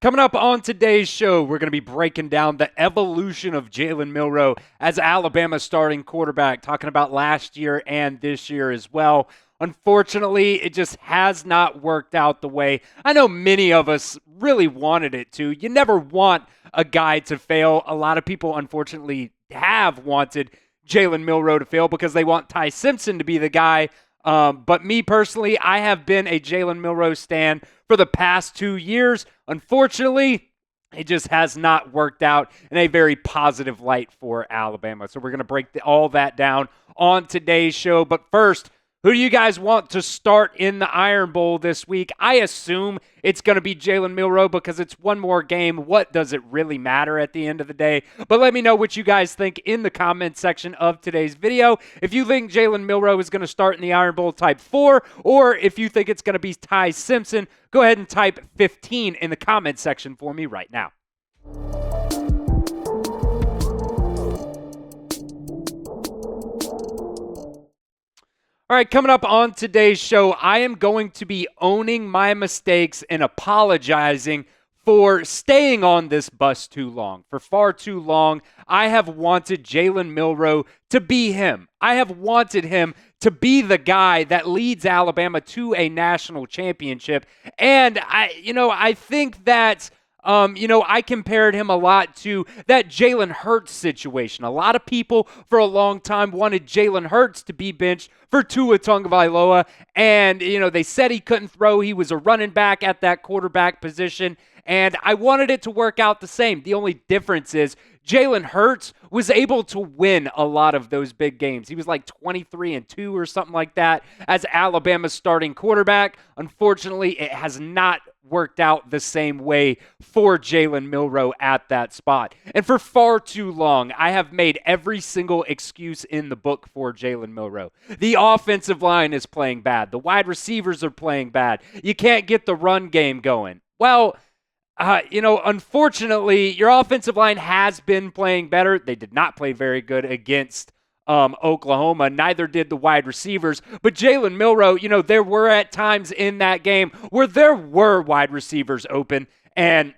Coming up on today's show, we're going to be breaking down the evolution of Jalen Milroe as Alabama's starting quarterback, talking about last year and this year as well. Unfortunately, it just has not worked out the way I know many of us really wanted it to. You never want a guy to fail. A lot of people, unfortunately, have wanted Jalen Milroe to fail because they want Ty Simpson to be the guy. But me personally, I have been a Jalen Milroe stan for the past 2 years. Unfortunately, it just has not worked out in a very positive light for Alabama. So we're going to break all that down on today's show. But first, who do you guys want to start in the Iron Bowl this week? I assume it's going to be Jalen Milroe because it's one more game. What does it really matter at the end of the day? But let me know what you guys think in the comment section of today's video. If you think Jalen Milroe is going to start in the Iron Bowl type 4, or if you think it's going to be Ty Simpson, go ahead and type 15 in the comment section for me right now. All right, coming up on today's show, I am going to be owning my mistakes and apologizing for staying on this bus too long. For far too long, I have wanted Jalen Milroe to be him. I have wanted him to be the guy that leads Alabama to a national championship. And I think that I compared him a lot to that Jalen Hurts situation. A lot of people for a long time wanted Jalen Hurts to be benched for Tua Tagovailoa, and, they said he couldn't throw. He was a running back at that quarterback position, and I wanted it to work out the same. The only difference is Jalen Hurts was able to win a lot of those big games. He was like 23-2 or something like that as Alabama's starting quarterback. Unfortunately, it has not worked out the same way for Jalen Milroe at that spot. And for far too long, I have made every single excuse in the book for Jalen Milroe. The offensive line is playing bad. The wide receivers are playing bad. You can't get the run game going. Well, unfortunately, your offensive line has been playing better. They did not play very good against Oklahoma. Neither did the wide receivers. But Jalen Milroe, there were at times in that game where there were wide receivers open, and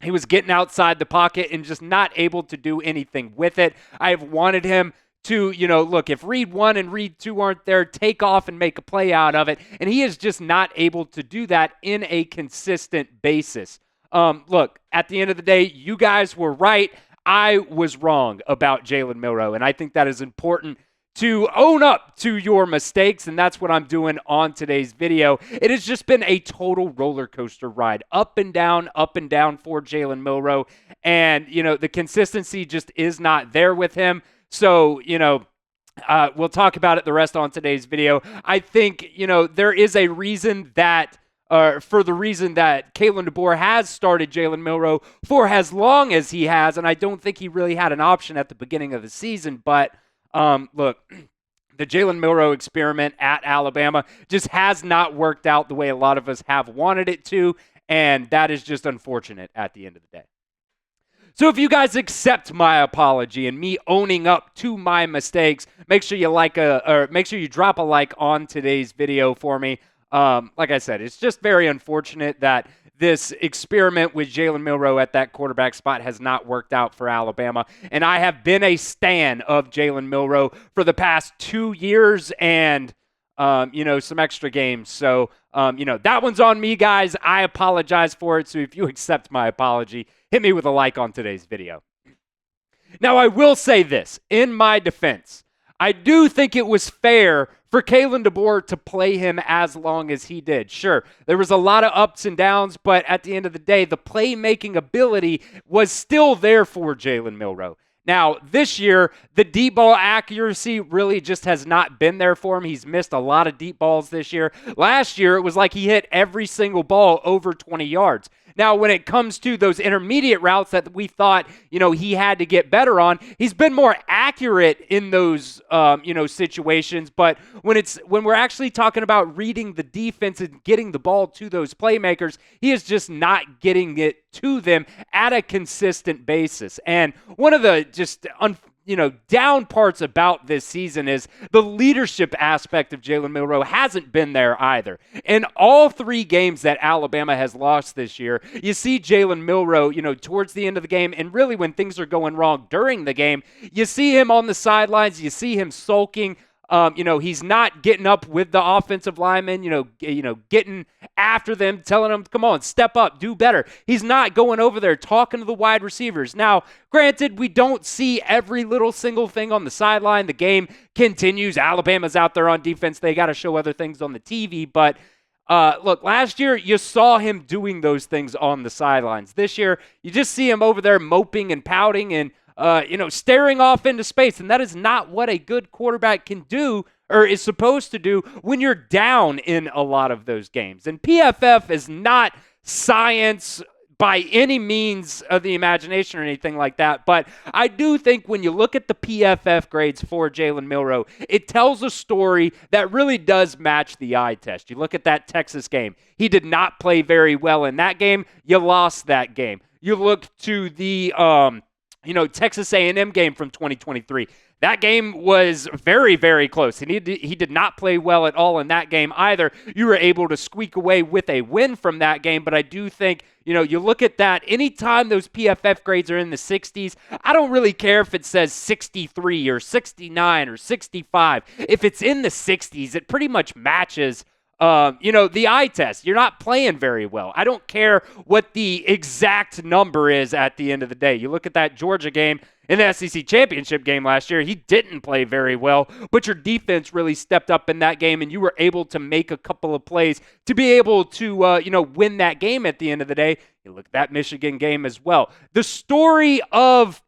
he was getting outside the pocket and just not able to do anything with it. I have wanted him to, look, if Reed 1 and Reed 2 aren't there, take off and make a play out of it. And he is just not able to do that in a consistent basis. Look, at the end of the day, you guys were right. I was wrong about Jalen Milroe, and I think that is important to own up to your mistakes, and that's what I'm doing on today's video. It has just been a total roller coaster ride, up and down for Jalen Milroe, and, the consistency just is not there with him. So, we'll talk about it the rest on today's video. I think, there is a reason that for the reason that Kalen DeBoer has started Jalen Milroe for as long as he has, and I don't think he really had an option at the beginning of the season. But look, the Jalen Milroe experiment at Alabama just has not worked out the way a lot of us have wanted it to, and that is just unfortunate at the end of the day. So if you guys accept my apology and me owning up to my mistakes, make sure you drop a like on today's video for me. Like I said, it's just very unfortunate that this experiment with Jalen Milroe at that quarterback spot has not worked out for Alabama. And I have been a stan of Jalen Milroe for the past 2 years and, some extra games. So, that one's on me, guys. I apologize for it. So if you accept my apology, hit me with a like on today's video. Now, I will say this in my defense. I do think it was fair for Kalen DeBoer to play him as long as he did. Sure, there was a lot of ups and downs, but at the end of the day, the playmaking ability was still there for Jalen Milroe. Now, this year, the deep ball accuracy really just has not been there for him. He's missed a lot of deep balls this year. Last year, it was like he hit every single ball over 20 yards. Now, when it comes to those intermediate routes that we thought, he had to get better on, he's been more accurate in those, situations. But when we're actually talking about reading the defense and getting the ball to those playmakers, he is just not getting it to them at a consistent basis. And one of the just down parts about this season is the leadership aspect of Jalen Milroe hasn't been there either. In all 3 games that Alabama has lost this year, you see Jalen Milroe, towards the end of the game, and really when things are going wrong during the game, you see him on the sidelines, you see him sulking. He's not getting up with the offensive linemen, getting after them, telling them, come on, step up, do better. He's not going over there talking to the wide receivers. Now, granted, we don't see every little single thing on the sideline. The game continues. Alabama's out there on defense. They got to show other things on the TV. But look, last year you saw him doing those things on the sidelines. This year, you just see him over there moping and pouting and staring off into space. And that is not what a good quarterback can do or is supposed to do when you're down in a lot of those games. And PFF is not science by any means of the imagination or anything like that. But I do think when you look at the PFF grades for Jalen Milroe, it tells a story that really does match the eye test. You look at that Texas game. He did not play very well in that game. You lost that game. You look to the Texas A&M game from 2023. That game was very, very close. He did not play well at all in that game either. You were able to squeak away with a win from that game, but I do think, you look at that, anytime those PFF grades are in the 60s, I don't really care if it says 63 or 69 or 65. If it's in the 60s, it pretty much matches the eye test. You're not playing very well. I don't care what the exact number is at the end of the day. You look at that Georgia game in the SEC championship game last year, he didn't play very well, but your defense really stepped up in that game, and you were able to make a couple of plays to be able to, win that game at the end of the day. You look at that Michigan game as well. The story of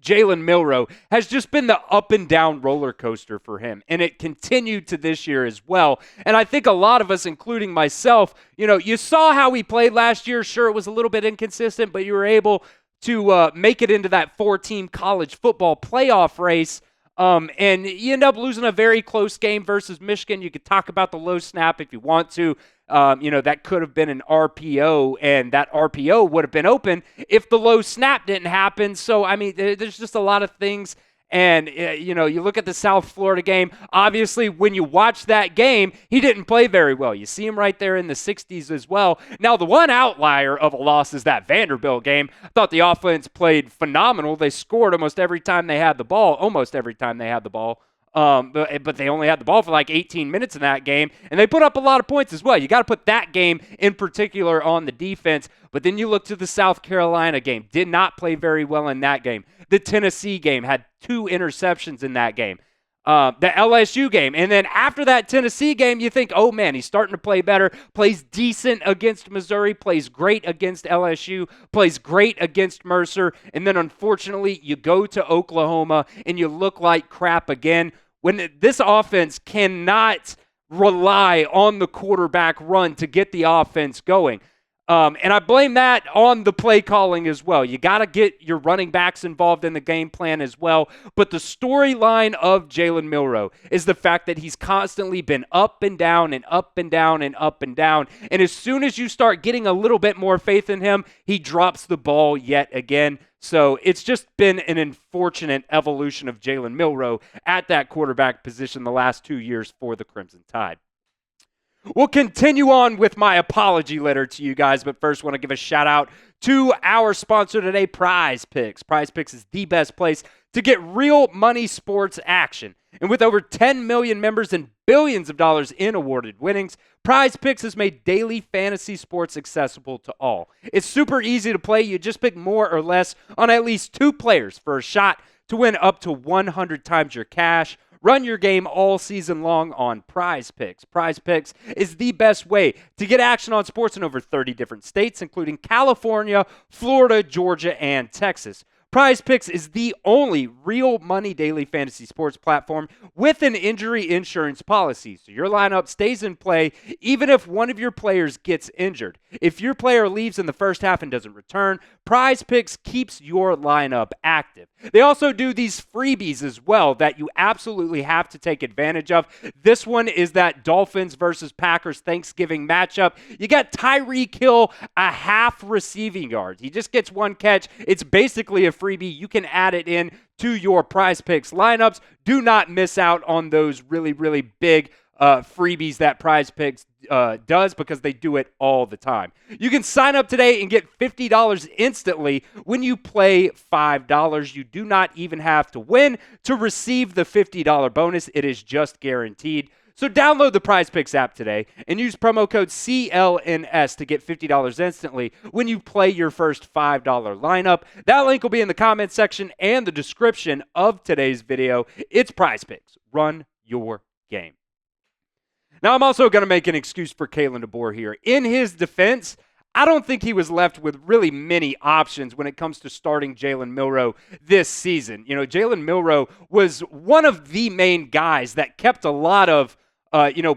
Jalen Milroe has just been the up and down roller coaster for him, and it continued to this year as well. And I think a lot of us, including myself, you saw how he played last year. Sure, it was a little bit inconsistent, but you were able to make it into that 4-team college football playoff race. And you end up losing a very close game versus Michigan. You could talk about the low snap if you want to. That could have been an RPO, and that RPO would have been open if the low snap didn't happen. So, there's just a lot of things. And, you look at the South Florida game. Obviously, when you watch that game, he didn't play very well. You see him right there in the 60s as well. Now, the one outlier of a loss is that Vanderbilt game. I thought the offense played phenomenal. They scored almost every time they had the ball, but they only had the ball for like 18 minutes in that game, and they put up a lot of points as well. You got to put that game in particular on the defense. But then you look to the South Carolina game. Did not play very well in that game. The Tennessee game had 2 interceptions in that game. The LSU game. And then after that Tennessee game, you think, oh man, he's starting to play better. Plays decent against Missouri. Plays great against LSU. Plays great against Mercer. And then unfortunately, you go to Oklahoma and you look like crap again. When this offense cannot rely on the quarterback run to get the offense going. And I blame that on the play calling as well. You got to get your running backs involved in the game plan as well. But the storyline of Jalen Milroe is the fact that he's constantly been up and down and up and down and up and down. And as soon as you start getting a little bit more faith in him, he drops the ball yet again. So it's just been an unfortunate evolution of Jalen Milroe at that quarterback position the last 2 years for the Crimson Tide. We'll continue on with my apology letter to you guys, but first want to give a shout out to our sponsor today, Prize Picks. Prize Picks is the best place to get real money sports action. And with over 10 million members and billions of dollars in awarded winnings, Prize Picks has made daily fantasy sports accessible to all. It's super easy to play. You just pick more or less on at least 2 players for a shot to win up to 100 times your cash. Run your game all season long on Prize Picks. Prize Picks is the best way to get action on sports in over 30 different states, including California, Florida, Georgia, and Texas. Prize Picks is the only real money daily fantasy sports platform with an injury insurance policy. So your lineup stays in play even if one of your players gets injured. If your player leaves in the first half and doesn't return, Prize Picks keeps your lineup active. They also do these freebies as well that you absolutely have to take advantage of. This one is that Dolphins versus Packers Thanksgiving matchup. You got Tyreek Hill a half receiving yards. He just gets 1 catch. It's basically a free freebie. You can add it in to your Prize Picks lineups. Do not miss out on those really, really big freebies that Prize Picks does, because they do it all the time. You can sign up today and get $50 instantly when you play $5. You do not even have to win to receive the $50 bonus. It is just guaranteed. So download the Prize Picks app today and use promo code CLNS to get $50 instantly when you play your first $5 lineup. That link will be in the comments section and the description of today's video. It's Prize Picks. Run your game. Now, I'm also going to make an excuse for Kalen DeBoer here. In his defense, I don't think he was left with really many options when it comes to starting Jalen Milroe this season. You know, Jalen Milroe was one of the main guys that kept a lot of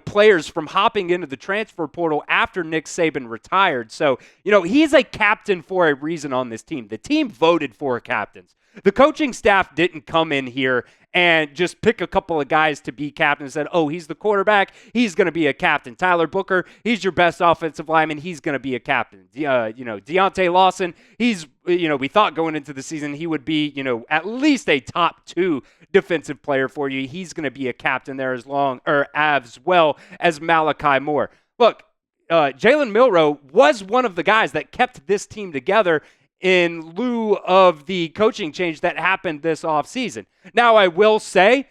players from hopping into the transfer portal after Nick Saban retired. So, he's a captain for a reason on this team. The team voted for captains. The coaching staff didn't come in here and just pick a couple of guys to be captain and said, oh, he's the quarterback, he's going to be a captain. Tyler Booker, he's your best offensive lineman, he's going to be a captain. Deontay Lawson, we thought going into the season he would be, at least a top 2 defensive player for you. He's going to be a captain there as well as Malachi Moore. Look, Jalen Milroe was one of the guys that kept this team together in lieu of the coaching change that happened this offseason. Now, I will say,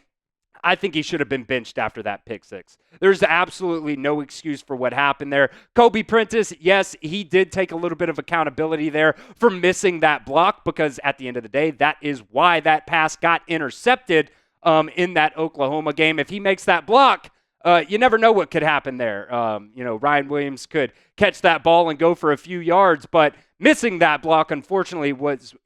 I think he should have been benched after that pick six. There's absolutely no excuse for what happened there. Kobe Prentice, yes, he did take a little bit of accountability there for missing that block, because at the end of the day, that is why that pass got intercepted in that Oklahoma game. If he makes that block, you never know what could happen there. Ryan Williams could catch that ball and go for a few yards, but missing that block, unfortunately,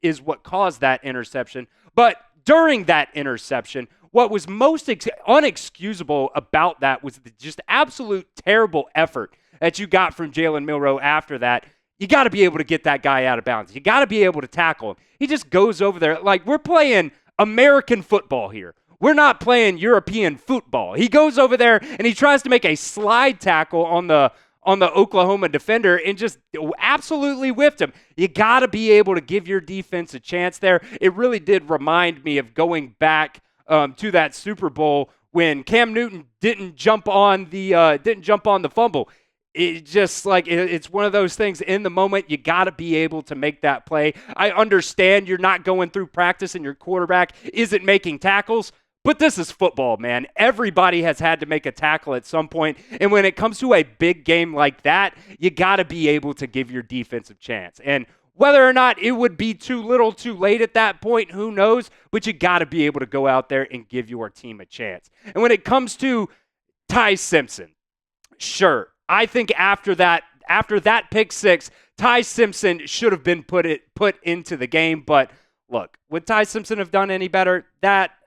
is what caused that interception. But during that interception, what was most unexcusable about that was the just absolute terrible effort that you got from Jalen Milroe after that. You got to be able to get that guy out of bounds. You got to be able to tackle him. He just goes over there like we're playing American football here. We're not playing European football. He goes over there and he tries to make a slide tackle on the Oklahoma defender and just absolutely whiffed him. You got to be able to give your defense a chance there. It really did remind me of going back to that Super Bowl when Cam Newton didn't jump on the fumble. It just it's one of those things in the moment. You got to be able to make that play. I understand you're not going through practice and your quarterback isn't making tackles. But this is football, man. Everybody has had to make a tackle at some point. And when it comes to a big game like that, you got to be able to give your defense a chance. And whether or not it would be too little too late at that point, who knows? But you got to be able to go out there and give your team a chance. And when it comes to Ty Simpson, sure, I think after that pick six, Ty Simpson should have been put into the game. But look, would Ty Simpson have done any better?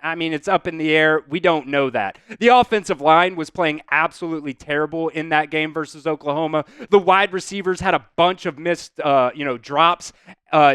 It's up in the air. We don't know that. The offensive line was playing absolutely terrible in that game versus Oklahoma. The wide receivers had a bunch of missed, drops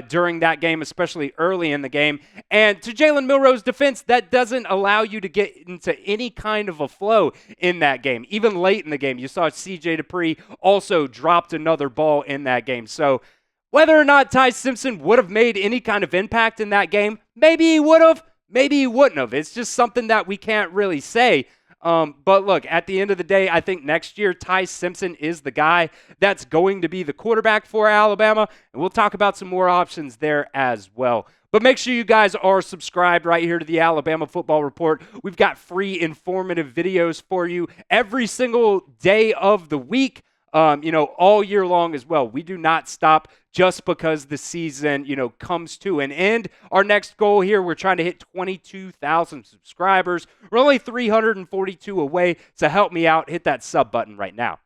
during that game, especially early in the game. And to Jalen Milroe's defense, that doesn't allow you to get into any kind of a flow in that game. Even late in the game, you saw C.J. Dupree also dropped another ball in that game. So whether or not Ty Simpson would have made any kind of impact in that game, maybe he would have, maybe he wouldn't have. It's just something that we can't really say. But look, at the end of the day, I think next year Ty Simpson is the guy that's going to be the quarterback for Alabama, and we'll talk about some more options there as well. But make sure you guys are subscribed right here to the Alabama Football Report. We've got free informative videos for you every single day of the week. All year long as well. We do not stop just because the season, comes to an end. Our next goal here, we're trying to hit 22,000 subscribers. We're only 342 away, so help me out. Hit that sub button right now.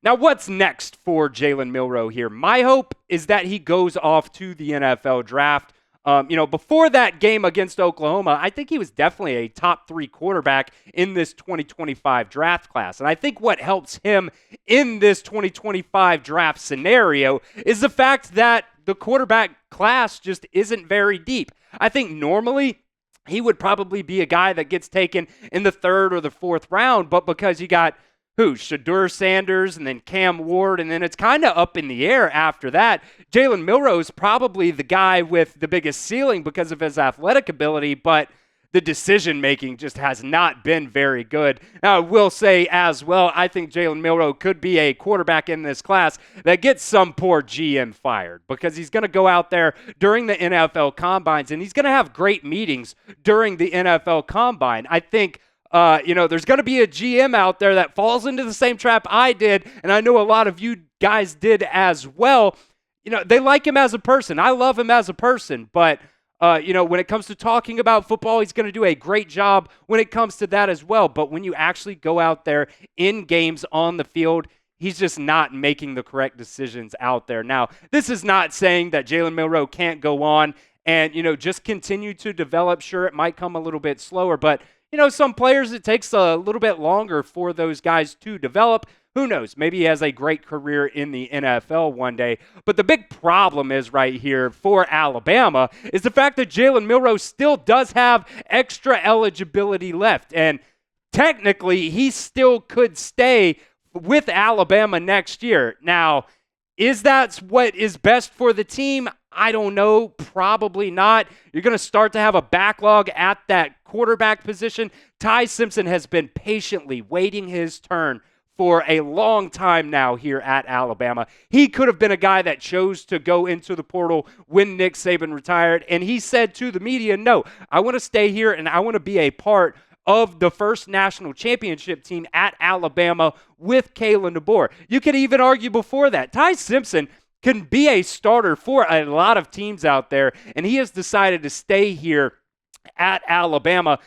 Now, what's next for Jalen Milroe here? My hope is that he goes off to the NFL draft. Before that game against Oklahoma, I think he was definitely a top 3 quarterback in this 2025 draft class. And I think what helps him in this 2025 draft scenario is the fact that the quarterback class just isn't very deep. I think normally he would probably be a guy that gets taken in the 3rd or the 4th round, but because you got Shadur Sanders and then Cam Ward, and then it's kind of up in the air after that. Jalen Milroe is probably the guy with the biggest ceiling because of his athletic ability, but the decision-making just has not been very good. Now, I will say as well, I think Jalen Milroe could be a quarterback in this class that gets some poor GM fired because he's going to go out there during the NFL Combines, and he's going to have great meetings during the NFL Combine. I think there's going to be a GM out there that falls into the same trap I did, and I know a lot of you guys did as well. They like him as a person. I love him as a person, but when it comes to talking about football, he's going to do a great job when it comes to that as well. But when you actually go out there in games on the field, he's just not making the correct decisions out there. Now, this is not saying that Jalen Milroe can't go on and, just continue to develop. Sure, it might come a little bit slower, but, some players, it takes a little bit longer for those guys to develop. Who knows? Maybe he has a great career in the NFL one day. But the big problem is right here for Alabama is the fact that Jalen Milroe still does have extra eligibility left. And technically, he still could stay with Alabama next year. Now, is that what is best for the team? I don't know. Probably not. You're going to start to have a backlog at that quarterback position. Ty Simpson has been patiently waiting his turn for a long time now here at Alabama. He could have been a guy that chose to go into the portal when Nick Saban retired, and he said to the media, no, I want to stay here and I want to be a part of the first national championship team at Alabama with Kalen DeBoer. You could even argue before that, Ty Simpson can be a starter for a lot of teams out there, and he has decided to stay here at Alabama.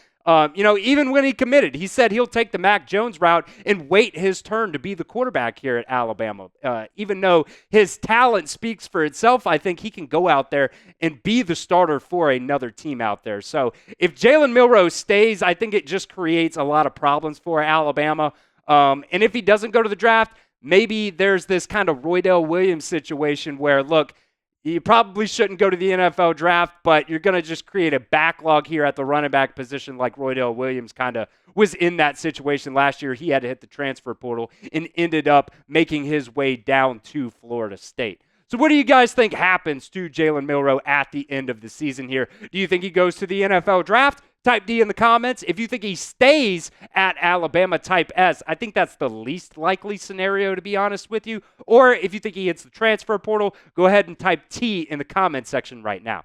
Even when he committed, he said he'll take the Mac Jones route and wait his turn to be the quarterback here at Alabama. Even though his talent speaks for itself, I think he can go out there and be the starter for another team out there. So if Jalen Milroe stays, I think it just creates a lot of problems for Alabama. And if he doesn't go to the draft, maybe there's this kind of Roydell Williams situation where, look, you probably shouldn't go to the NFL draft, but you're going to just create a backlog here at the running back position like Roydell Williams kind of was in that situation last year. He had to hit the transfer portal and ended up making his way down to Florida State. So what do you guys think happens to Jalen Milroe at the end of the season here? Do you think he goes to the NFL draft? Type D in the comments. If you think he stays at Alabama, type S. I think that's the least likely scenario, to be honest with you. Or if you think he hits the transfer portal, go ahead and type T in the comment section right now.